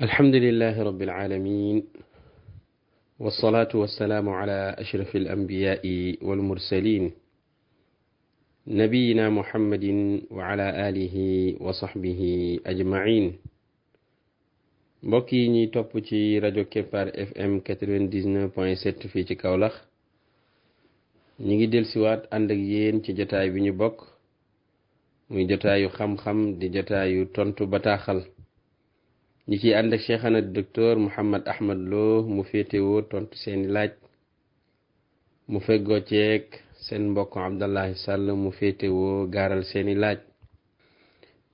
الحمد لله رب العالمين والصلاة والسلام على أشرف الأنبياء والمرسلين نبينا محمد وعلى آله وصحبه أجمعين mbokk yi ñuy topp ci rajo Kepar FM 99.7 fii ci Kaolack ñi ngi dellusiwaat ànd ak yéen ci jotaay bi ñu bokk muy jotaayu xam-xam di jotaayu tontu bataaxal ñi ciy ànd ak Cheikhana docteur Mouhammad Ahmad Lo mu féetewoo tontu seeni laaj mu feggoo ceeg seen mbokk Abdallahi Sall mu féetewoo gaaral seeni laaj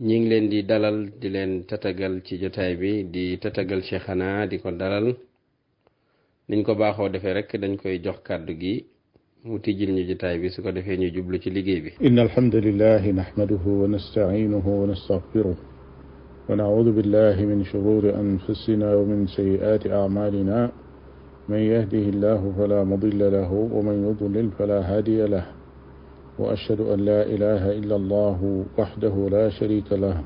ñi ngi leen di dalal di leen tatagal ci jotaay bi di tatagal Cheikhana di ko dalal niñ ko baaxoo defee rek dañ koy jox kàddu gi mu tijjil ñu jotaay bi su ko defee ñu jublu ci liggéey bi. inna alhamdulillahi nahmaduhu wa nasta'inuhu wa nastaghfiruh wa na'udhu billahi min shururi anfusina wa min sayyiati a'malina man yahdihillahu fala mudilla lahu wa man yudlil fala hadiya lahu وأشهد أن لا إله إلا الله وحده لا شريك له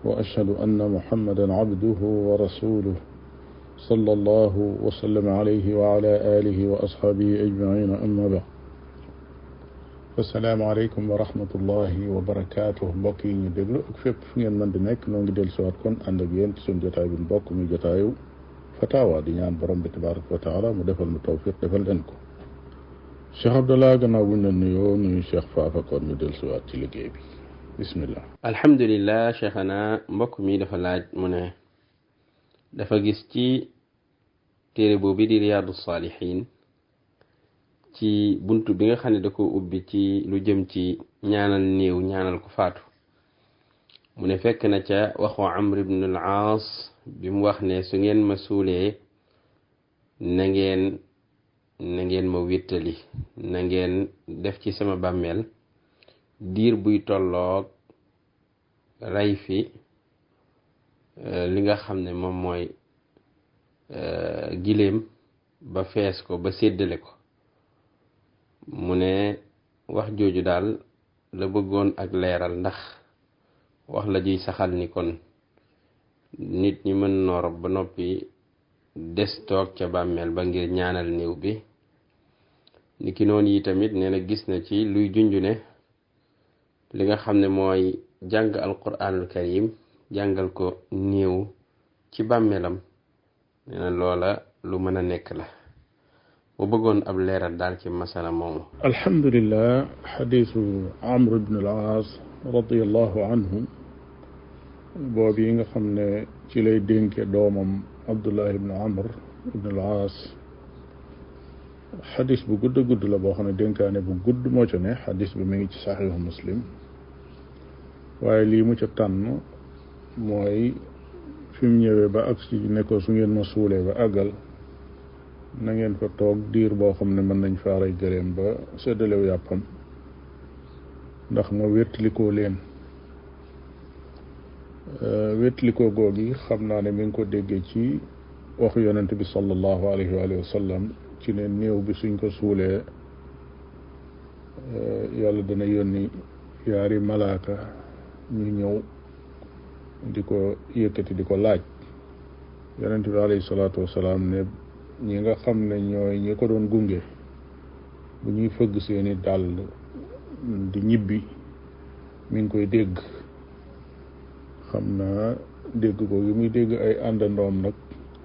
وأشهد أن محمدا عبده ورسوله صلى الله وسلم عليه وعلى آله وأصحابه أجمعين أما بعد السلام عليكم ورحمة الله وبركاته mbokk yi ñu déglu ak fépp fu ngeen mën di nekk noo ngi dellu siwaat kon ànd ak yéen ci suñu jotaay bi mbokk mi jotaayu fatawa di ñaan borom bi tabaraka wa taala mu defal mu tawfiq defal leen ko Cheikh Abdallah gannaaw buñ la nuyoo nuyu Cheikh Fafa kon ñu dellusiwaat ci liggéey bi bismillah. alhamdulilah Cheikhana mbokk mi dafa laaj mu ne dafa gis ci téere boobu di Riyaadu Saalihiin ci buntu bi nga xam ne da ko ubbi ci lu jëm ci ñaanal néew ñaanal ko faatu mu ne fekk na ca waxu Amr ibn al-Aas bi mu wax ne su ngeen ma suulee na ngeen ma wéttali na ngeen def ci sama bàmmeel diir buy tolloog rey fi li nga xam ne moom mooy giléem ba fees ko ba séddale ko mu ne wax jooju daal la bëggoon ak leeral ndax wax la juy saxal ni kon nit ñi mën noo rob ba noppi des toog ca bàmmeel ba ngir ñaanal néew bi niki noonu yi tamit nee na gis na ci luy junju ne li nga xam ne mooy jàng alquranul karim jàngal ko néew ci bàmmeelam nee na loola lu mën a nekk la mu bëggoon ab leeral daal ci masala moomu. alhamdulillah xadiisu Amr ibn al-Aas radiyallahu anhu boobu yi nga xam ne ci lay dénke doomam Abdullah ibn Amr ibn al-Aas xadis bu gudd gudd la boo xam ne dénkaane bu gudd moo ca ne xadis bi mi ngi ci saxiixu muslim waaye lii mu ca tànn mooy fi mu ñëwee ba agsi ne ko su ngeen ma suulee ba àggal na ngeen fa toog diir boo xam ne mën nañ faa rey gëléem ba séddalew yàppam ndax ma wétlikoo leen wétlikoo googi xam naa ne mi ngi ko déggee ci waxu yonent bi sallallahu alayhi wa sallam ci ne néew bi suñ ko suulee yàlla dana yónni yaari malaaka ñu ñëw di ko yëkkati di ko laaj yonent bi alayhi salaatu wasalaam ne ñi nga xam ne ñooy ñi ko doon gunge bu ñuy fëgg seeni dàll di ñibbi mi ngi koy dégg xam naa dégg ko gi muy dégg ay àndandoom nag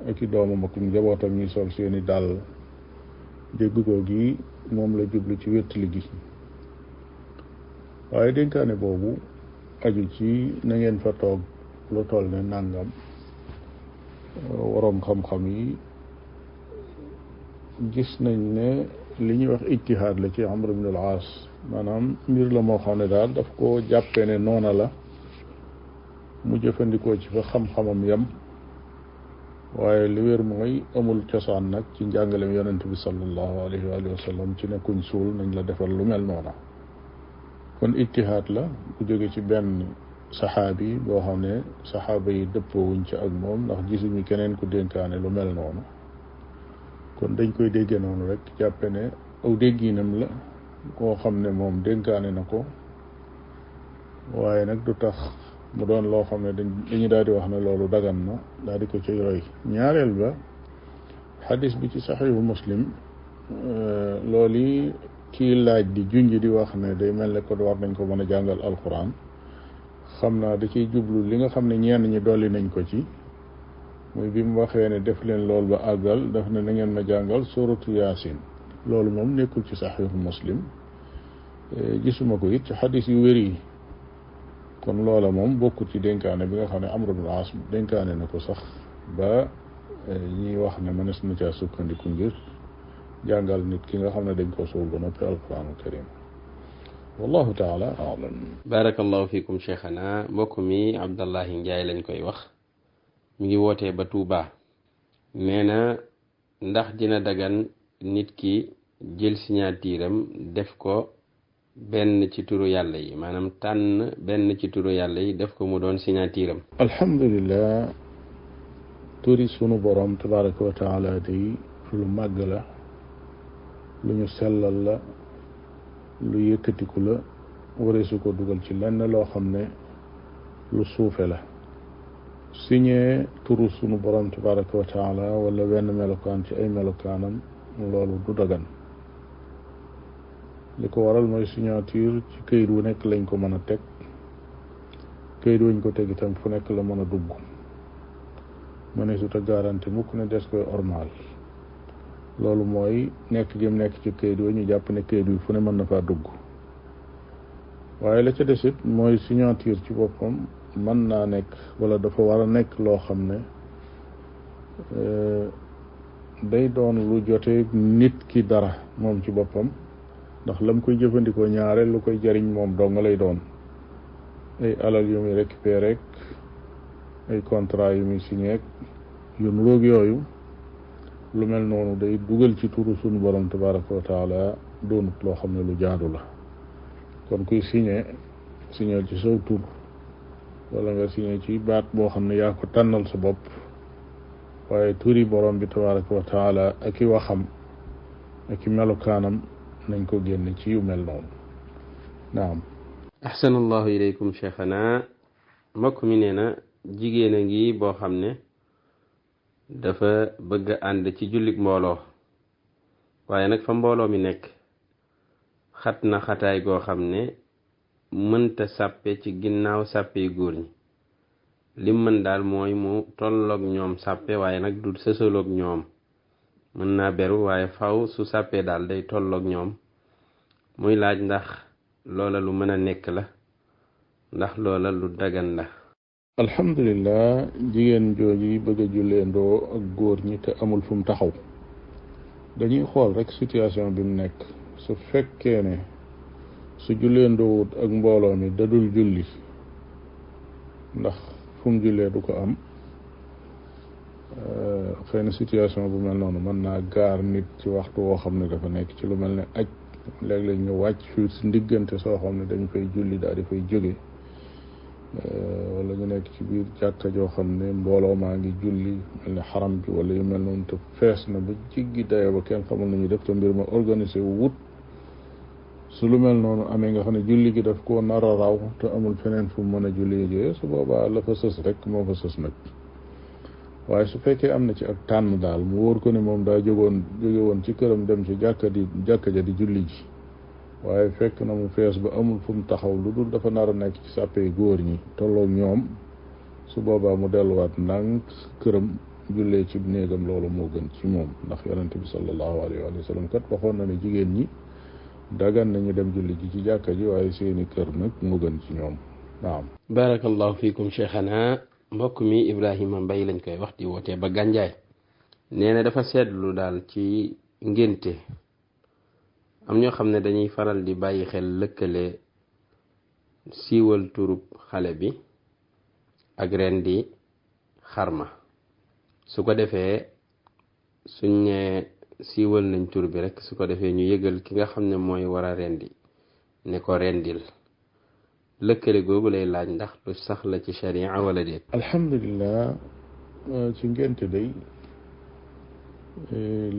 ak i doomam ak njabootam ñuy sol seeni dàll dégg ko gi moom la jublu ci wéttali gi waaye dénkaane boobu aju ci na ngeen fa toog lu toll ne nàngam waroom xam-xam yi gis nañ ne li ñuy wax ijtihaad la ci Amr ibn al-Aas maanaam mbir la moo xam ne daal daf ko jàppee ne noona la mu jëfandikoo ci fa xam-xamam yam waaye li wér mooy amul cosaan nag ci njàngalem yonent bi sallallahu alayhi wa sallam ci ne kuñ suul nañ la defal lu mel noona kon ijtihaad la bu jóge ci benn saxaabi boo xam ne saxaaba yi dëppoowuñ ci ak moom ndax gisuñu keneen ku dénkaane lu mel noonu kon dañ koy déggee noonu rek jàppe ne aw dégginam la koo xam ne moom dénkaane na ko waaye nag du tax mu doon loo xam ne dañu daal di wax ne loolu dagan na daal di ko ciy roy. ñaareel ba xadis bi ci saxiixu muslim loolu yi kii laaj di junj di wax ne day mel ne ko war nañ ko mën a jàngal alquran xam naa da ciy jublu li nga xam ne ñenn ñi dolli nañ ko ci muy bi mu waxee ne def leen loolu ba àggal daf ne na ngeen ma jàngal suratu yaasin. loolu moom nekkul ci saxiixu muslim gisuma ko it ci xadis yu wér yi kon loola moom bokkul ci dénkaane bi nga xam ne Amr ibn al-As dénkaane na ko sax ba ñiy wax ne mënees na caa sukkandiku ngir jàngal nit ki nga xam ne dañ ko suul ba noppi alquranul karim. wallahu taala alam. barakallahu fikum cheikhana. mbokk mi Abdallahi Njaay lañ koy wax, mi ngi wootee ba Tuuba. nee na ndax dina dagan nit ki jël signature am def ko benn ci turu yàlla yi, maanaam tànn benn ci turu yàlla yi def ko mu doon signature am. alhamdulillah, turi sunu borom tabaraka wa taala day lu màgg la, lu ñu sellal la, lu yëkkatiku la, wareesu ko dugal ci lenn loo xam ne lu suufe la. signé turu sunu borom tabaraka wa taala wala wenn melokaan ci ay melokaanam loolu du dagan. li ko waral mooy signature ci këyit wu nekk lañ ko mën a teg, këyit wuñ ko teg itam fu nekk la mën a dugg. ma ne su ta garanti mukk ne des koy ormal. loolu mooy nekk gi mu nekk ci këyit wu ñu jàpp ne këyit wi fu ne mën na faa dugg. waaye la ca desit mooy signature ci boppam mën naa nekk wala dafa war a nekk loo xam ne day doon lu jotee nit ki dara moom ci boppam, ndax lam koy jëfandikoo ñaare lu koy jariñ moom dong lay doon. ay alal yu muy récupéré, ay contrat yu muy signé yu nuroog yooyu, lu mel noonu day dugal ci turu sunu borom tabaraka wa taala doonut loo xam ne lu jaadu la. kon kuy signé ci saw tur wala nga signé ci baat boo xam ne yaa ko tànnal sa bopp, waaye turi borom bi tabaraka wa taala ak i waxam ak i melokaanam nañ ko génne ci yu mel noonu. naam. ahsanallahu ilaykum cheikhana. mbokk mi nee na jigéen a ngi boo xam ne dafa bëgg a ànd ci jullit mbooloo, waaye nag fa mbooloo mi nekk xat na xataay goo xam ne mënta sàppe ci ginnaaw sàppe yu góor ñi. lim mën daal mooy mu tolloog ñoom sàppe, waaye nag du sësaloog ñoom. mën naa beru waaye faw su sàppee daal day tolloog ñoom. muy laaj ndax loola lu mën a nekk la, ndax loola lu dagan la. alhamdulillah, jigéen jooji bëgg a julleendoo ak góor ñi te amul fu mu taxaw. dañuy xool rek situation bi mu nekk. su fekkee ne su julleendoowut ak mbooloo mi dadul julli, ndax fu mu jullee du ko am, xëy na situation bu mel noonu mën naa gaar nit ci waxtu woo xam ne dafa nekk ci lu mel ne aj. léeg-léeg ñu wàcc fii si ndiggante soo xam ne dañ fay julli daal di fay jóge, wala ñu nekk ci biir jàkka joo xam ne mbooloo maa ngi julli mel ne xaram bi wala yu mel noonu te fees na ba jiggi dayo ba kenn xamul nañu def te mbir ma organisé wu wut. su lu mel noonu amee nga xam ne julli gi daf koo nar a raw te amul feneen fu mu mën a julli jee, su boobaa la fa sës rek moo fa sës nag. waaye su fekkee am na ci ak tànn daal mu wóor ko ne moom daa jóge woon ci këram dem ci jàkka ja di julli ji, waaye fekk na mu fees ba amul fu mu taxaw lu dul dafa nar a nekk ci sàppee góor ñi tolloog ñoom, su boobaa mu delluwaat ndànk këram jullee ci néegam. loolu moo gën ci moom, ndax yonente bi sallallahu alayhi wa sallam kat waxoon na ne jigéen ñi dagan nañu dem julli ji ci jàkka ji, waaye seeni kër nag moo gën ci ñoom. naam. barakallahu fikum cheikhana. mbokk mi Ibrahima Mbay lañ koy wax, di wootee ba Gànjaay. nee na dafa seetlu daal ci ngénte am ñoo xam ne dañuy faral di bàyyi xel lëkkale siiwal turub xale bi ak rendi xarma. su ko defee suñ ne siiwal nañ tur bi rek, su ko defee ñu yëgal ki nga xam ne mooy war a rendi ne ko rendil. lëkkale googu lay laaj ndax lu sax la ci sharia wala déet. alhamdulillah, ci ngénte day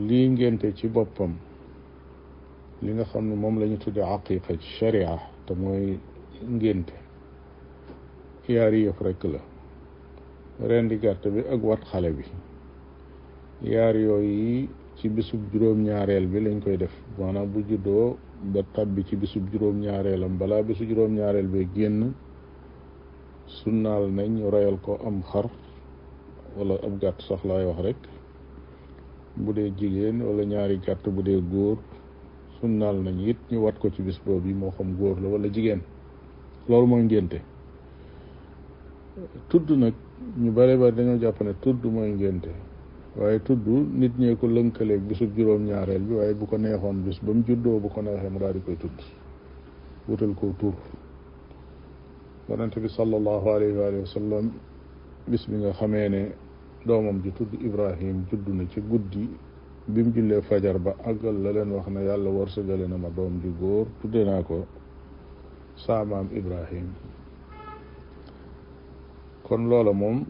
lii ngénte ci boppam li nga xam ne moom la ñu tudde aqiqa ci sharia te mooy ngénte, yaari yëf rekk la rendi gàtt bi ak wat xale bi yaar yooyu ci bisub juróom-ñaareel bi lañ koy def maanaam bu juddoo ba tabbi ci bisub juróom-ñaareelam balaa bisu juróom-ñaareel bi génn sunnaal nañ ñu reyal ko am xar wala ab gàtt sax laay wax rek bu dee jigéen wala ñaari gàtt bu dee góor sunnaal nañ it ñu wat ko ci bis boobu moo xam góor la wala jigéen loolu mooy ngénte tudd nag ñu bare bari dañoo jàpp ne tudd mooy ngénte waaye tudd nit ñee ko lënkaleeg bisub juróom-ñaareel bi waaye bu ko neexoon bis ba mu juddoo bu ko neexee mu daal di koy tudd wutal ko tur yonente bi sallallahu alayhi wa sallam bis bi nga xamee ne doomam ji tudd Ibrahim judd na ci guddi bi mu jullee fajar ba àggal la leen wax ne yàlla wërsëgale na ma doom ju góor tudde naa ko saamaam Ibrahim kon loola moom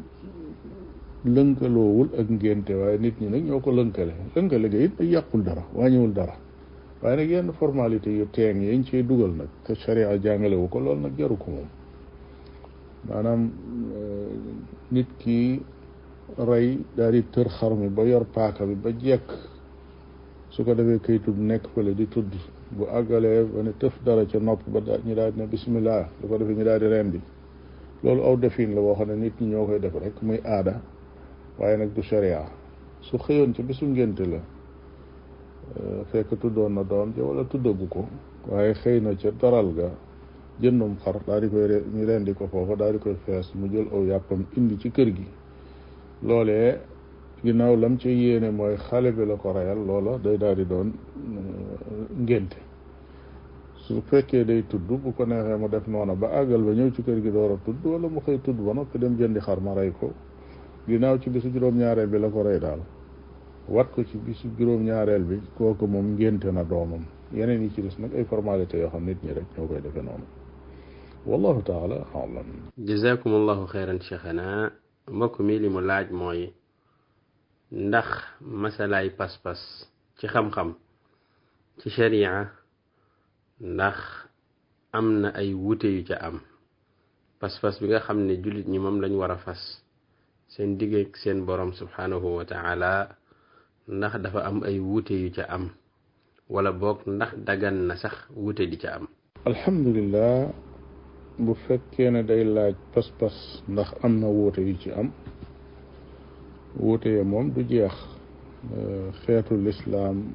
lënkaloowul ak ngénte waaye nit ñi nag ñoo ko lënkale ga it nag yàqul dara wàññiwul dara waaye nag yenn formalité yu teeng yañ cee dugal nag te sharia jàngalewu ko loolu nag jaru ko moom maanaam nit ki rey daal di tër xar mi ba yor paaka bi ba jekk su ko defee kayitub nekk fële di tudd bu àggalee ba ne tëf dara ca nopp ba ñu daal di ne bismillah su ko defee ñu daal di rendi loolu aw defin la boo xam ne nit ñi ñoo koy def rek muy aada waaye nag du sharia su xëyoon ca bisu ngénte la fekk tuddoon na doom ja wala tuddagu ko waaye xëy na ca daral ga jëndum xar daal di koy ñu rendi ko foofa daal di koy fees mu jël aw yàppam indi ci kër gi loolee ginnaaw lam ci yéene mooy xale bi la ko reyal loola day daal di doon ngénte su fekkee day tudd bu ko neexee mu def noona ba àggal ba ñëw ci kër gi door a tudd wala mu xëy tudd ba noppi dem jëndi xar ma rey ko ginnaaw ci bisu juróom-ñaareel bi la ko rey daal wat ko ci bisu juróom-ñaareel bi kooku moom ngénte na doomam yeneen yi ci des nag ay formalité yoo xam nit ñi rek ñoo koy defee noonu wallahu taala alam jazakumullahu xeyran cheikhana mbokk mi li mu laaj mooy ndax masalaay pas-pas ci xam-xam ci sharia ndax am na ay wuute yu ca am pas-pas bi nga xam ne jullit ñi moom lañ war a fas seen digg ak seen borom subhanahu wa taala ndax dafa am ay wuute yu ca am wala boog ndax dagan na sax wuute di ca am alhamdulillah bu fekkee ne day laaj pas-pas ndax am na wuute yu ci am wuute ya moom du jeex xeetu lislaam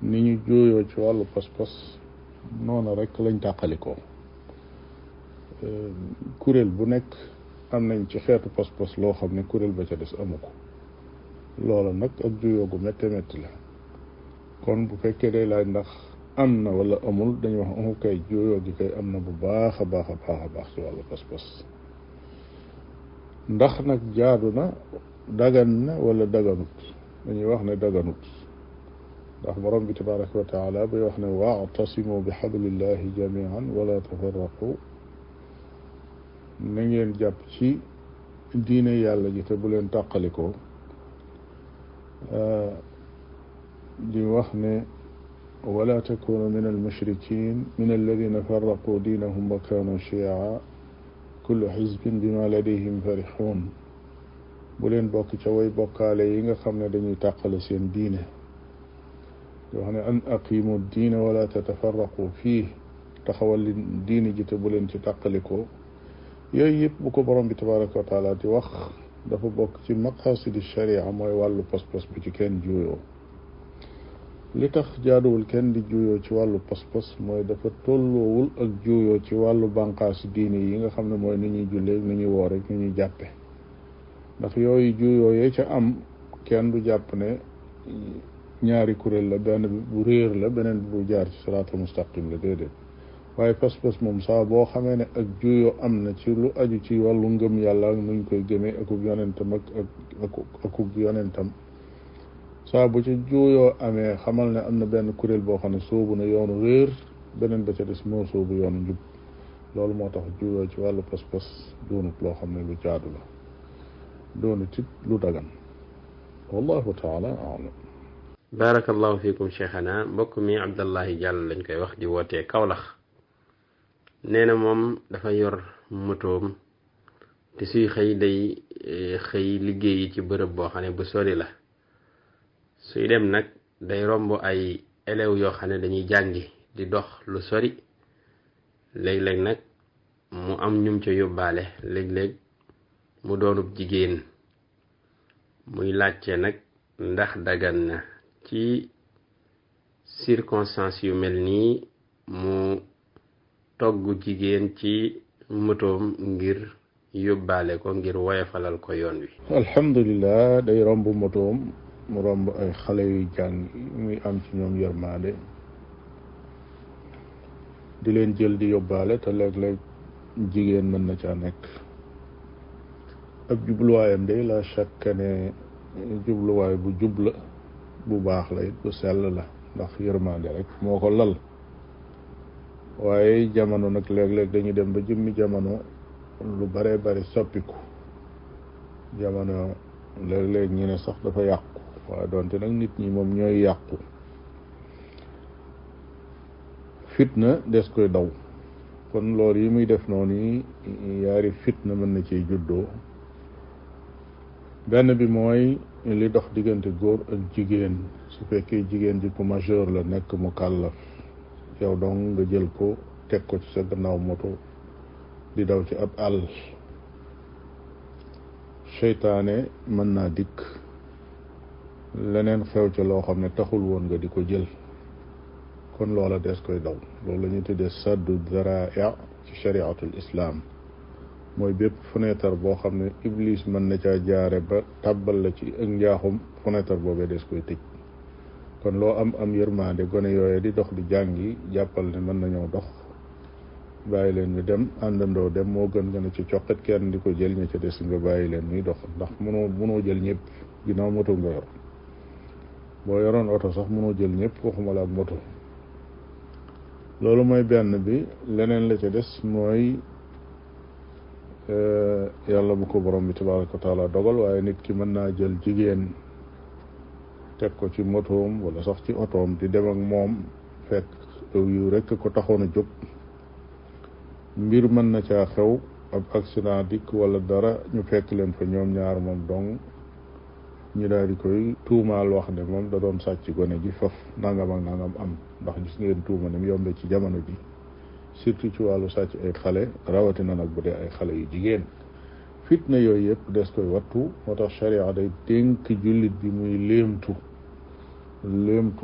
ni ñu jooyoo ci wàllu pas-pas noonu rek lañ tàqalikoo kuréel bu nekk am nañ ci xeetu pas-pas loo xam ne kuréel ba ca des amu ko loola nag ak juyoo gu métti métti la kon bu fekkee day laaj ndax am na wala amul dañuy wax amu kay juyoo gi kay am na bu baax a baax a baax a baax ci wàllu pas-pas ndax nag jaadu na dagan na wala daganut dañuy wax ne daganut ndax borom bi tabaraka wa taala bay wax ne wa'tasimu bi hablillahi jami'an wala tafarraqu na ngeen jàpp ci diine yàlla ji te bu leen tàqalikoo di wax ne wala takunu min almushrikin min alladina farraqu diinahum wa kanu shi'a kullu xizbin bima ladayhim farixuun bu leen bokk ca way bokkaale yi nga xam ne dañuy tàqale seen diine di wax ne an aqimu diina wala tatafarraqu fii taxawal li diine ji te bu leen ci tàqalikoo yooyu yëpp bu ko borom bi tabaraka wa taala di wax dafa bokk ci maqasidi sharia mooy wàllu pas-pas bi ci kenn juuyoo li tax jaaduwul kenn di juuyoo ci wàllu pas-pas mooy dafa tolloowul ak juuyoo ci wàllu bànqaasi diine yi nga xam ne mooy ni ñuy jullee ni ñuy woor rek ni ñuy jàppe ndax yooyu juuyoo yee ca am kenn du jàpp ne ñaari kuréel la benn bi bu réer la beneen bi bu jaar ci siraatal mustaqim la déedéet waaye pas-pas moom saa boo xamee ne ak juyoo am na ci lu aju ci wàllu ngëm yàlla ak nuñ koy gëmee akub yonentam akub yonentam saa bu ci juyoo amee xamal ne am na benn kuréel boo xam ne soobu na yoonu réer beneen ba ca des moo soobu yoonu njub loolu moo tax juyoo ci wàllu pas-pas doonut loo xam ne lu jaadu la doonut it lu dagan wallahu taala alam barakallahu fiikum cheikhana mbokk mi Abdallahi Diallo lañ koy wax di wootee Kawlax nee na moom dafa yor motoom te suy xëy day xëy liggéeyi ci bërëb boo xam ne bu sori la suy dem nag day romb ay élèves yoo xam ne dañuy jàngi di dox lu sori léeg-léeg nag mu am ñum ca yóbbaale léeg-léeg mu doonub jigéen muy laajte nag ndax dagan na ci circonstances yu mel nii mu togg jigéen ci motoom ngir yóbbaale ko ngir woyofalal ko yoon wi. alhamdulilah day romb motoom mu romb ay xale yu jàng muy am ci ñoom yërmaande di leen jël di yóbbaale te léeg-léeg jigéen mën na caa nekk ab jubluwaayam day la chaque ne jubluwaay bu jubla bu baax la it bu sell la ndax yërmaande rek moo ko lal waaye jamono nag léeg-léeg dañuy dem ba jëmmi jamono lu bare bari soppiku jamono léeg-léeg ñu ne sax dafa yàqu waaye doonte nag nit ñi moom ñooy yàqu fitna des koy daw kon loolu yi muy def noonu yi yaari fitna mën na ciy juddoo benn bi mooy li dox diggante góor ak jigéen su fekkee jigéen ji ku majeur la nekk mu kàllaf yow donc nga jël ko teg ko ci sa gannaaw moto di daw ci ab àll seytaane mën naa dikk leneen xew ca loo xam ne taxul woon nga di ko jël kon loola des koy daw loolu la ñuy tuddee saddu daraa ci shariatul islam mooy bépp fenêtre boo xam ne iblis mën na caa jaare ba tàbbal la ci ak njaaxum fenêtre boobee des koy tëj kon loo am yërmande gone yooye di dox di jàngi jàppal ne mën nañoo dox bàyyi leen ñu dem àndandoo dem moo gën nga ne ci coqet kenn di ko jël ña ca des nga bàyyi leen muy dox ndax mënoo jël ñëpp ginnaaw moto nga yor boo yoroon oto sax mënoo jël ñëpp waxuma la ak moto loolu mooy benn bi leneen la ca des mooy yàlla bu ko borom bi tabaraka wa taala dogal waaye nit ki mën naa jël jigéen teg ko ci motoom wala sax ci otoom di dem ak moom fekk yu rekk ko taxoon a jóg mbir mën na caa xew ab accident dikk wala dara ñu fekk leen fa ñoom ñaar moom dong ñu daal di koy tuumaal wax ne moom da doon sàcc gone ji faf nangam ak nangam am ndax gis ngeen tuuma ne mu yombe ci jamono ji surtout ci wàllu sàcc ay xale rawatina nag bu dee ay xale yu jigéen fitna yooyu yëpp des koy wattu moo tax sharia day dénk jullit bi muy léemtu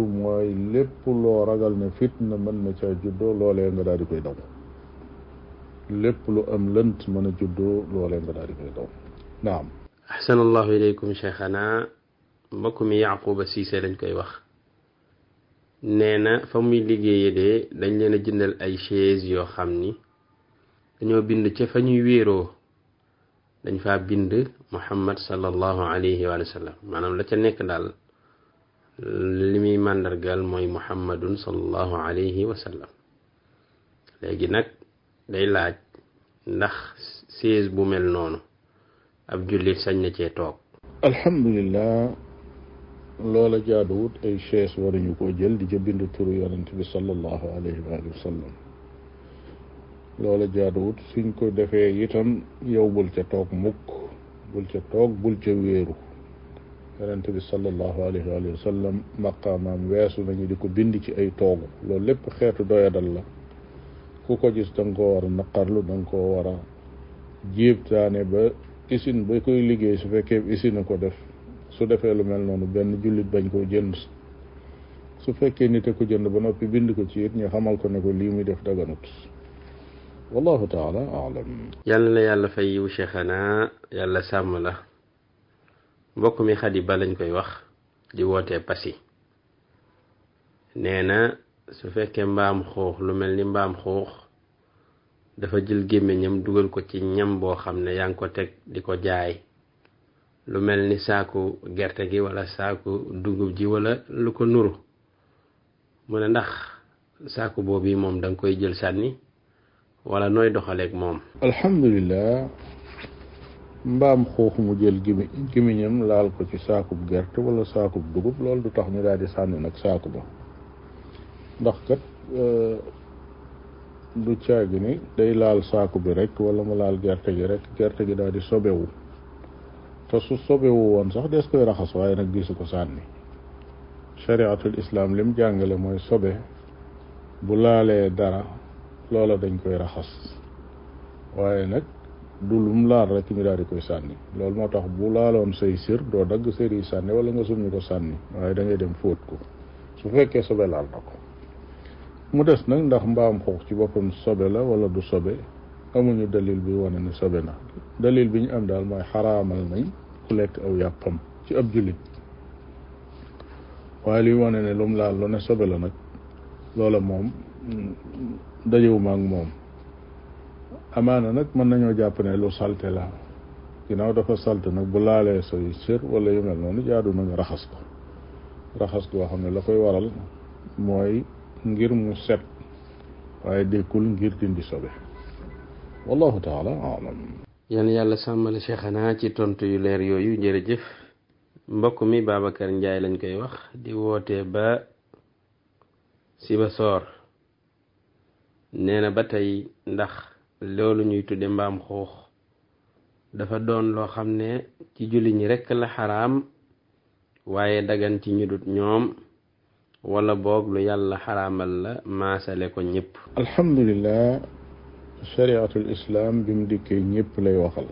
mooy lépp loo ragal ne fitna mën na caa juddoo loolee nga daal di koy daw lépp lu am lënt mën a juddoo loolee nga daal di koy daw naam ahsanallahu ilaykum cheikhana mbokk mi Yaquba Cissé lañ koy wax nee na fa muy liggéeye de dañ leen a jëndal ay chaise yoo xam ni dañoo bind ca fa ñuy wéeroo dañ faa bind Muhammad sallallahu alayhi wa sallam maanaam la ca nekk daal li muy màndargal mooy Muhammadun sallallahu alayhi wa sallam léegi nag day laaj ndax chaise bu mel noonu ab jullit sañ na cee toog. alhamdulillah loola jaaduwut ay chaise waruñu koo jël di ca bind turu yonent bi sallallahu alayhi wa sallam loola jaaduwut suñ ko defee itam yow bul ca toog mukk bul ca toog bul ca wéeru yonent bi sallallahu alayhi wa sallam maqaamaam weesu nañu di ko bind ci ay toogu loolu lépp xeetu doyadal la ku ko gis da nga koo war a naqarlu da nga koo war a jéebtaane ba usine ba koy liggéey su fekkee usine ko def su defee lu mel noonu benn jullit bañ koo jënd su fekkee nit a ko jënd ba noppi bind ko ci it ñu xamal ko ne ko lii muy def daganut wallahu taala alam yàlla la yàlla fay yiw cheikhana yàlla sàmm la mbokk mi Xadi Ba lañ koy wax di wootee Passy nee na su fekkee mbaam xuux lu mel ni mbaam xuux dafa jël gémmiñam dugal ko ci ñam boo xam ne yaa ngi ko teg di ko jaay lu mel ni saaku gerte gi wala saaku dugub ji wala lu ko nuru mu ne ndax saaku boobu moom da nga koy jël sànni wala nooy doxaleeg moom. alhamdulillah mbaam xuux mu jël gémmiñam laal ko ci saakub gerte wala saakub dugub loolu du tax ñu daal di sànni nag saaku ba ndax kat du caagi ni day laal saaku bi rek wala mu laal gerte gi rek gerte gi daal di sobewu te su sobewu woon sax des koy raxas waaye nag gisu ko sànni shariatul islam lim jàngale mooy sobe bu laalee dara loola dañ koy raxas waaye nag du lum laal rek ñu daal di koy sànni loolu moo tax bu laaloon say sër doo dagg sër yi sànni wala nga summi ko sànni waaye da ngay dem fóot ko su fekkee sobe laal na ko mu des nag ndax mbaam xuux ci boppam sobe la wala du sobe amuñu dalil bi wane ne sobe na dalil bi ñu am daal mooy xaraamal nañ ku lekk aw yàppam ci ab jullit waaye li wane ne lum laal lu ne sobe la nag loola moom dajewuma ak moom amaana nag mën nañoo jàpp ne lu salte la ginnaaw dafa salte nag bu laalee say sër wala yu mel noonu jaadu na nga raxas ko raxas goo xam ne la koy waral mooy ngir mu set waaye dékkul ngir dindi sobe wallahu taala alam. yan yàlla sàmmale cheikhana ci tontu yu leer yooyu jërëjëf. mbokk mi Babacar Ndiaye lañ koy wax di woote ba Sibassor nee na ba tey ndax loolu ñuy tudde mbaam xuux dafa doon loo xam ne ci julli ñi rekk la xaraam waaye dagan ci ñu dut ñoom wala boog lu yàlla xaraamal la maasale ko ñëpp. alhamdulillah shariatul islam bi mu dikkee ñëpp lay waxal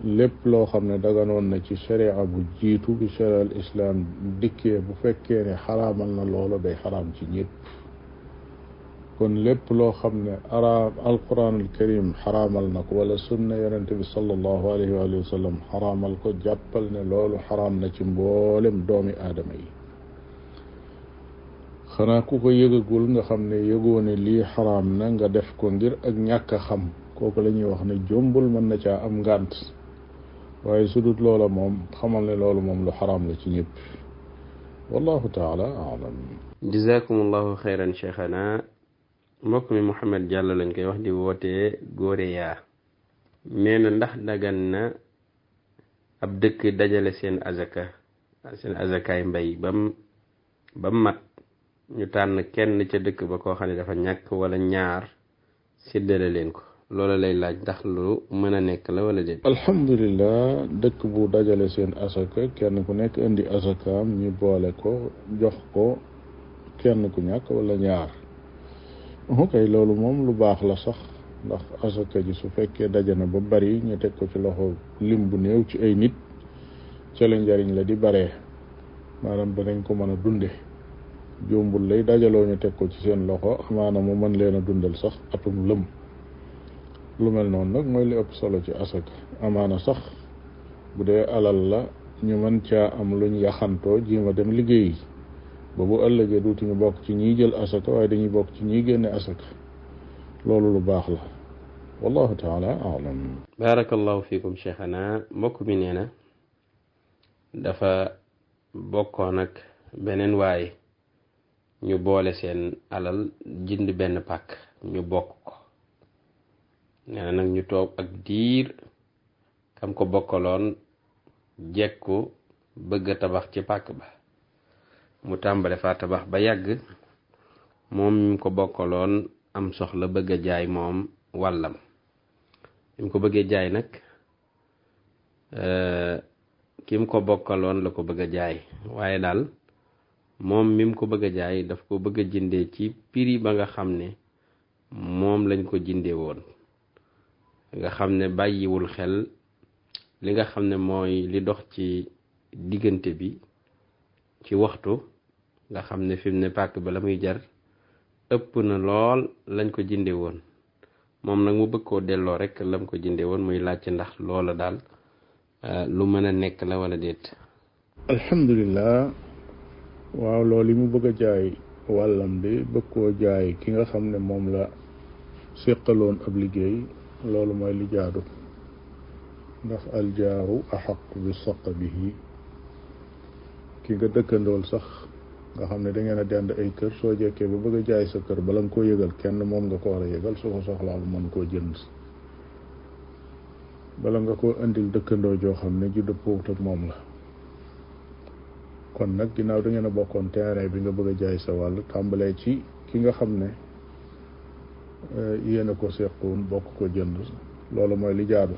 lépp loo xam ne daganoon na ci sharia bu jiitu bi shariatul islam dikkee bu fekkee ne xaraamal na loolu day xaraam ci ñëpp kon lépp loo xam ne alquranul karim xaraamal na ko wala sunna yonente bi sallallahu alayhi wa sallam xaraamal ko jàppal ne loolu xaraam na ci mboolem doomi aadama yi xanaa ku ko yëgagul nga xam ne yëgoo ne lii xaraam na nga def ko ngir ak ñàkk a xam kooku la ñuy wax ne jombul mën na caa am ngànt waaye su dut loola moom xamal ne loolu moom lu xaraam la ci ñëpp wallahu taala alam. jazakumullahu xayran cheikhana. mbokk mi Mouhamed Diallo lañ koy wax di wootee góore yaa nee na ndax dagan na ab dëkk dajale seen azakaay mbay bam mat ñu tànn kenn ca dëkk ba koo xam ne dafa ñàkk wala ñaar séddale leen ko loolu lay laaj ndax lu mën a nekk la wala déet. alhamdulilah dëkk bu dajale seen asaka kenn ku nekk indi asakaam ñu boole ko jox ko kenn ku ñàkk wala ñaar ok loolu moom lu baax la sax ndax asaka ji su fekkee daje na ba bari ñu teg ko ci loxo lim bu néew ci ay nit ca la njariñ la di baree maanaam danañ ko mën a dunde jombul lay dajaloo ñu teg ko ci seen loxo amaana mu mën leen a dundal sax atum lëm lu mel noonu nag mooy li ëpp solo ci asaka amaana sax bu dee alal la ñu mën caa am luñ yaxantoo jiima dem liggéeyi ba bu ëllëgee duutuñu bokk ci ñiy jël asaka waaye dañuy bokk ci ñiy génne asaka loolu lu baax la wallahu taala alam. barakallahu fiikum cheikhana. mbokk mi nee na dafa bokkoon ak beneen waaye ñu boole seen alal jënd benn pàkk ñu bokk ko nee na nag ñu toog ak diir kam ko bokkaloon jekku bëgg a tabax ci pàkk ba mu tàmbale fa tabax ba yàgg moom mi ko bokkaloon am soxla bëgg a jaay moom wàllam mi ko bëggee jaay nag ki mu ko bokkaloon la ko bëgg a jaay waaye daal moom mi ko bëgg a jaay daf ko bëgg a jëndee ci prix ba nga xam ne moom lañ ko jëndee woon nga xam ne bàyyiwul xel li nga xam ne mooy li dox ci diggante bi ci waxtu nga xam ne fi mu ne pàkk ba la muy jar ëpp na lool lañ ko jëndee woon moom nag mu bëgg koo delloo rek lam ko jëndee woon muy laajte ndax loola daal lu mën a nekk la wala déet. alhamdulilah waaw loolu yi mu bëgg a jaay wàllam bi bëgg koo jaay ki nga xam ne moom la séqaloon ab liggéey loolu mooy li jaadu ndax aljaaru axaq bi saqabihi ki nga dëkkandool sax nga xam ne da ngeen a dend ay kër soo jekkee ba bëgg a jaay sa kër bala nga koo yëgal kenn moom nga ko war a yëgal su ko soxlaa lu mën koo jënd bala nga koo indil dëkkandoo joo xam ne ju dëppoowut ak moom la kon nag ginnaaw da ngeen a bokkoon terrain bi nga bëgg a jaay sa wàll tàmbalee ci ki nga xam ne yéen a ko seqoon bokk ko jënd loolu mooy li jaadu.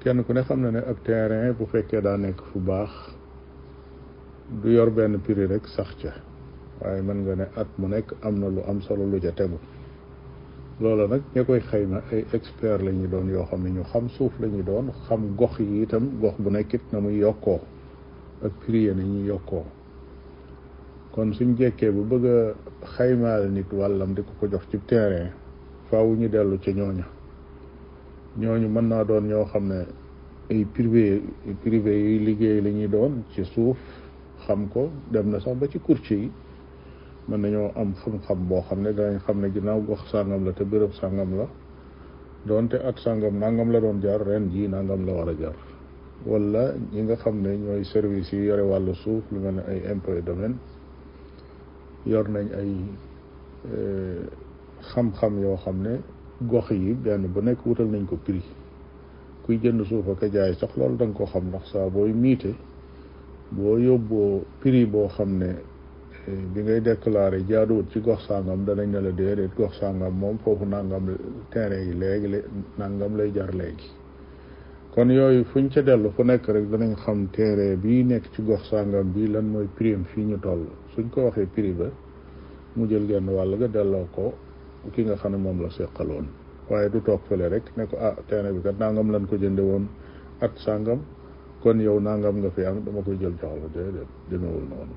kenn ku ne xam na ne ab terrain bu fekkee daa nekk fu baax du yor benn prix rek sax ca waaye mën nga ne at mu nekk am na lu am solo lu ca tegu. loolu nag ña koy xayma ay expert la ñu doon yoo xam ne ñu xam suuf la ñu doon xam gox yi itam gox bu nekkit na muy yokkoo ak prix yi na ñuy yokkoo. kon suñ jekkee bu bëgg a xaymaal nit wàllam di ko jox ci terrain faaw ñu dellu ca ñooñu mën naa doon ñoo xam ne ay privé yuy liggéey la ñuy doon ci suuf xam ko dem na sax ba ci courtier yi mën nañoo am xam-xam boo xam ne danañ xam ne ginnaaw gox sàngam la te béréb sàngam la doonte at sàngam nangam la doon jar ren jii nangam la war a jar. wala ñi nga xam ne ñooy service yi yore wàllu suuf lu mel ne ay impôt et domaine yor nañ ay xam-xam yoo xam ne gox yi benn bu nekk wutal nañ ko prix kuy jënd suuf ak a jaay sax loolu da nga ko xam ndax saa booy miite boo yóbboo prix boo xam ne bi ngay déclaré jaaduwut ci gox sàngam danañ ne la déedéet gox sàngam moom foofu nangam terrain yi léegi nangam lay jar léegi. kon yooyu fuñ ca dellu fu nekk rek danañ xam terrain bii nekk ci gox sàngam bi lan mooy prix am fii ñu toll suñ ko waxee prix ba mu jël genn wàll ga delloo ko ki nga xam ne moom la seqaloon waaye du toog fële rek ne ko terrain bi kat nangam lan ko jënde woon at sàngam kon yow nangam nga fi am dama koy jël jox la déedéet demewul noonu.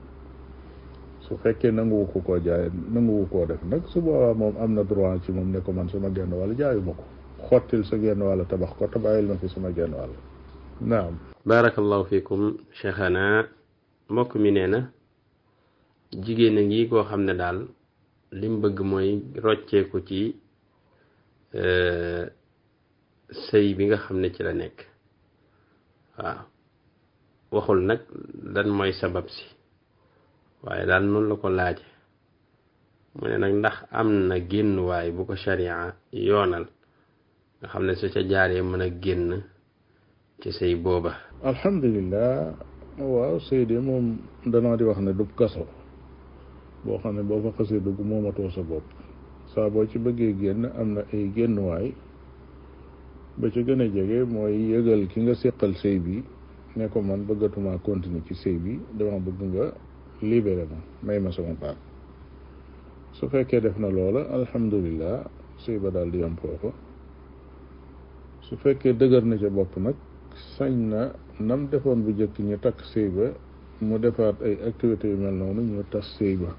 su fekkee nanguwu ko koo jaay nanguwu koo def nag su boobaa moom am na droit ci moom ne ko man sama genn wàll jaayuma ko xottil sa genn wàll tabax ko te bàyyil ma fi sama genn wàll. naam. barakallahu fikum cheikhana mbokk mi nee na jigéen a ngi koo xam ne daal lim bëgg mooy rocceeku ci sëy bi nga xam ne ci la nekk waaw waxul nag lan mooy sabab si waaye daal noonu la ko laaje mu ne nag ndax am na génnuwaay bu ko sharia yoonal nga xam ne su ca jaaree mën a génn ci sëy booba. alhamdulilah waaw sëy de moom danaa di wax ne du kaso boo xam ne boo fa xasee dugg moomatoo sa bopp saa boo ci bëggee génn am na ay génnuwaay ba ca gën a jege mooy yëgal ki nga séqal sëy bi ne ko man bëggatuma continuer ci sëy bi dama bëgg nga libéré ma may ma sama baat su fekkee def na loola alhamdulilah sëy ba daal di yam foofa su fekkee dëgër na ca bopp nag sañ na nam defoon bu jëkk ñu takk sëy ba mu defaat ay activités yu mel noonu ñu tas sëy ba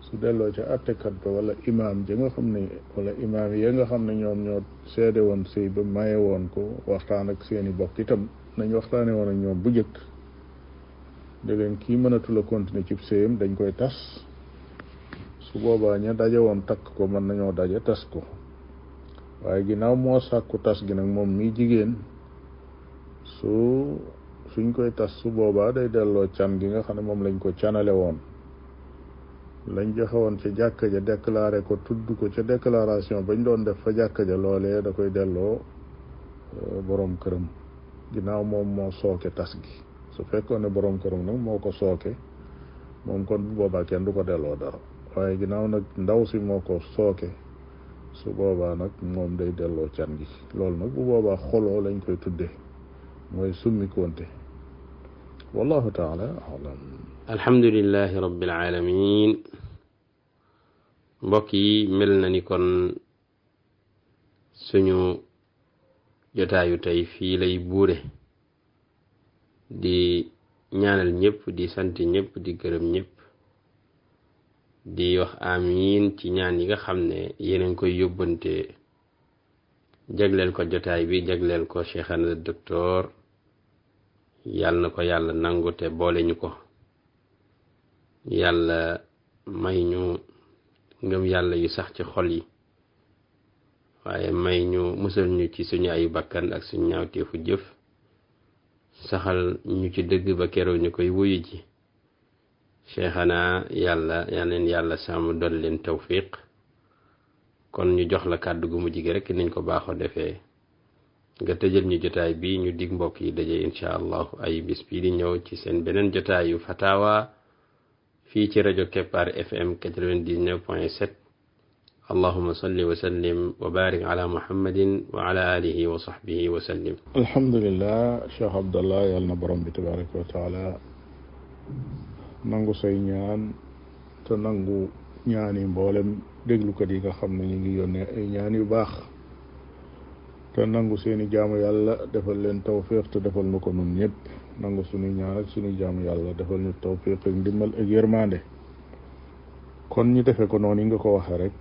su delloo ca àttekat ba wala imaam ja nga xam ne wala imaam ya nga xam ne ñoom ñoo seede woon sëy ba maye woon ko waxtaan ak seeni bokk itam nañ waxtaane woon ak ñoom bu jëkk de leen kii mënatul a continuer ci sëyam dañ koy tas su boobaa ña daje woon takk ko mën nañoo daje tas ko waaye ginnaaw moo sàkku tas gi nag moom mi jigéen suñ koy tas su boobaa day delloo can gi nga xam ne moom lañ ko canale woon lañ joxe woon ca jàkka ja déclaré ko tudd ko ca déclaration bañ doon def fa jàkka ja loolee da koy delloo borom këram ginnaaw moom moo sooke tas gi su fekkoon ne borom këram nag moo ko sooke moom kon bu boobaa kenn du ko delloo dara waaye ginnaaw nag ndaw si moo ko sooke su boobaa nag moom day delloo can gi loolu nag bu boobaa xoloo lañ koy tudde mooy summi konte wallahu taala alam. alhamdulillahi rabbil alamin mbokk yi mel na ni kon suñu jotaayu tey fii lay buure di ñaanal ñëpp di sant ñëpp di gërëm ñëpp di wax amiin ci ñaan yi nga xam ne yéen a ngi koy yóbbante jagleel ko jotaay bi jagleel ko cheikhana docteur yàlla na ko yàlla nangu te boole ñu ko yàlla may ñu ngëm yàlla yu sax ci xol yi waaye may ñu musal ñu ci suñu ay bakkan ak suñu ñaawteefu jëf saxal ñu ci dëgg ba keroog ñu koy wuyu ji cheikhana yàlla sàmm doon leen tawfiq kon ñu jox la kàddu gu mujj gi rek niñ ko baaxoo defee nga tëjal ñu jotaay bi ñu dig mbokk yi daje incha allah ay bis bii di ñëw ci seen beneen jotaayu fatawa fii ci rajo Kepar FM 99.7 allahuma salli wa sallim wa barik ala muhammadin wa ala alihi wa sahbihi wa sallim. alhamdulillah Cheikh Abdallah yàlla na borom bi tabaraka wa taala nangu say ñaan te nangu ñaani mboolem déglukat yi nga xam ne ñu ngi yónnee ay ñaan yu baax te nangu seeni jaamu yàlla defal leen tawfiq te defal nu ko nun ñëpp nangu suñu ñaan ak suñu jaamu yàlla defal ñu tawfiq ak ndimbal ak yërmande. kon ñu defe ko noonu yi nga ko waxee rek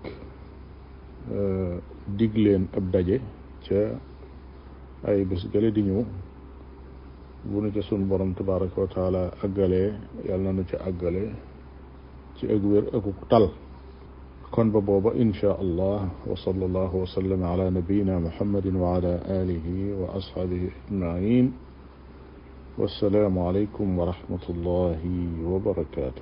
dig leen ab daje ca ay bés gële di ñëw bu nu ca sunu borom tabaraka wa taala àggalee yàlla na nu ca àggale ci ak wér ak tal. kon ba booba insha allah wa sallallahu wa sallam ala nabiyina muhammadin wa ala alihi wa ashabihi ajmain wassalaamu alaykum wa rahmatullahi wa barakatuh.